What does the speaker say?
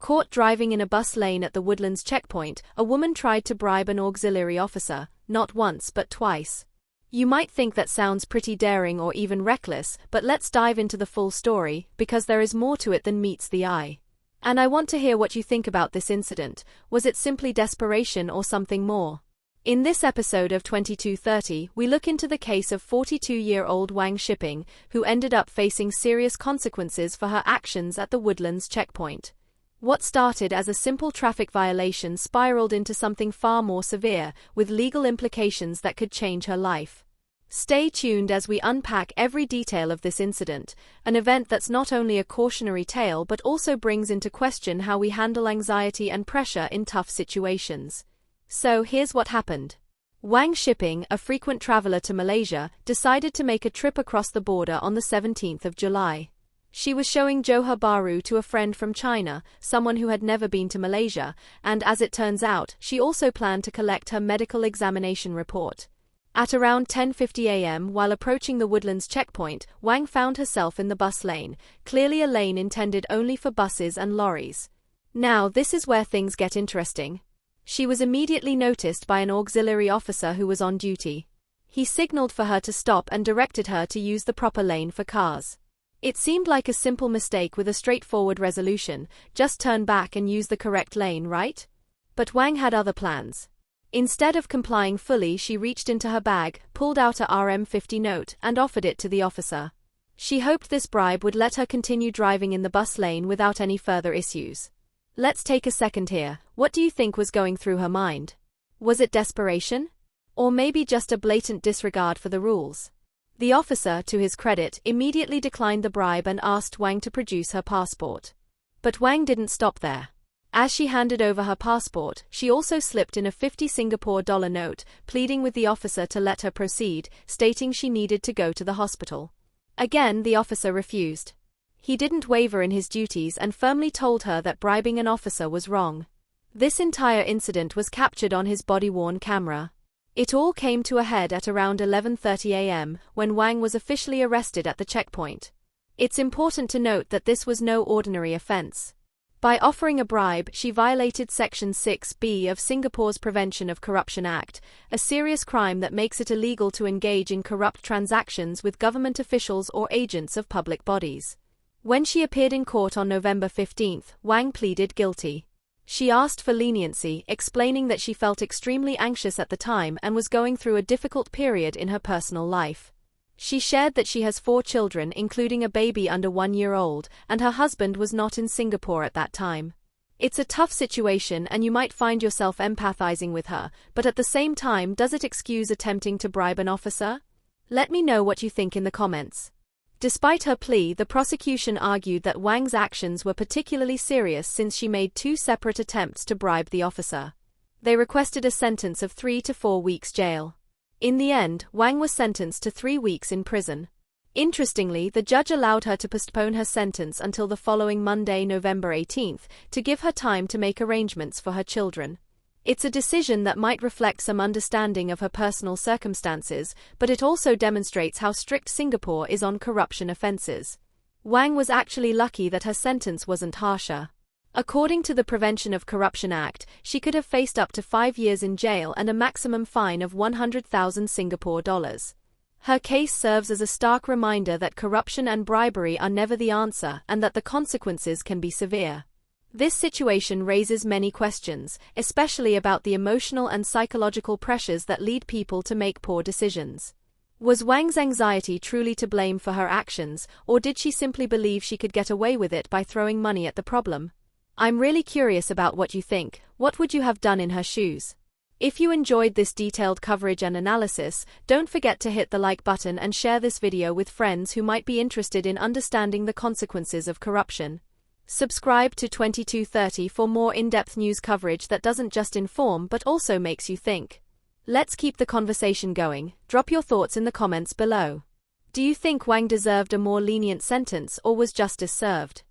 Caught driving in a bus lane at the Woodlands Checkpoint, a woman tried to bribe an auxiliary officer, not once but twice. You might think that sounds pretty daring or even reckless, but let's dive into the full story, because there is more to it than meets the eye. And I want to hear what you think about this incident. Was it simply desperation or something more? In this episode of 2230, we look into the case of 42-year-old Wang Xiping, who ended up facing serious consequences for her actions at the Woodlands Checkpoint. What started as a simple traffic violation spiraled into something far more severe, with legal implications that could change her life. Stay tuned as we unpack every detail of this incident, an event that's not only a cautionary tale but also brings into question how we handle anxiety and pressure in tough situations. So here's what happened. Wang Xiping, a frequent traveler to Malaysia, decided to make a trip across the border on the 17th of July. She was showing Johor Bahru to a friend from China, someone who had never been to Malaysia, and as it turns out, she also planned to collect her medical examination report. At around 10:50 a.m., while approaching the Woodlands Checkpoint, Wang found herself in the bus lane, clearly a lane intended only for buses and lorries. Now, this is where things get interesting. She was immediately noticed by an auxiliary officer who was on duty. He signaled for her to stop and directed her to use the proper lane for cars. It seemed like a simple mistake with a straightforward resolution, just turn back and use the correct lane, right? But Wang had other plans. Instead of complying fully, she reached into her bag, pulled out a RM50 note, and offered it to the officer. She hoped this bribe would let her continue driving in the bus lane without any further issues. Let's take a second here. What do you think was going through her mind? Was it desperation? Or maybe just a blatant disregard for the rules? The officer, to his credit, immediately declined the bribe and asked Wang to produce her passport. But Wang didn't stop there. As she handed over her passport, she also slipped in a 50 Singapore dollar note, pleading with the officer to let her proceed, stating she needed to go to the hospital. Again, the officer refused. He didn't waver in his duties and firmly told her that bribing an officer was wrong. This entire incident was captured on his body-worn camera. It all came to a head at around 11:30 a.m., when Wang was officially arrested at the checkpoint. It's important to note that this was no ordinary offense. By offering a bribe, she violated Section 6B of Singapore's Prevention of Corruption Act, a serious crime that makes it illegal to engage in corrupt transactions with government officials or agents of public bodies. When she appeared in court on November 15, Wang pleaded guilty. She asked for leniency, explaining that she felt extremely anxious at the time and was going through a difficult period in her personal life. She shared that she has 4 children, including a baby under 1 year old, and her husband was not in Singapore at that time. It's a tough situation and you might find yourself empathizing with her, but at the same time, does it excuse attempting to bribe an officer? Let me know what you think in the comments. Despite her plea, the prosecution argued that Wang's actions were particularly serious since she made 2 separate attempts to bribe the officer. They requested a sentence of 3 to 4 weeks jail. In the end, Wang was sentenced to 3 weeks in prison. Interestingly, the judge allowed her to postpone her sentence until the following Monday, November 18, to give her time to make arrangements for her children. It's a decision that might reflect some understanding of her personal circumstances, but it also demonstrates how strict Singapore is on corruption offences. Wang was actually lucky that her sentence wasn't harsher. According to the Prevention of Corruption Act, she could have faced up to 5 years in jail and a maximum fine of 100,000 Singapore dollars. Her case serves as a stark reminder that corruption and bribery are never the answer and that the consequences can be severe. This situation raises many questions, especially about the emotional and psychological pressures that lead people to make poor decisions. Was Wang's anxiety truly to blame for her actions, or did she simply believe she could get away with it by throwing money at the problem? I'm really curious about what you think. What would you have done in her shoes? If you enjoyed this detailed coverage and analysis, don't forget to hit the like button and share this video with friends who might be interested in understanding the consequences of corruption. Subscribe to 2230 for more in-depth news coverage that doesn't just inform but also makes you think. Let's keep the conversation going. Drop your thoughts in the comments below. Do you think Wang deserved a more lenient sentence or was justice served?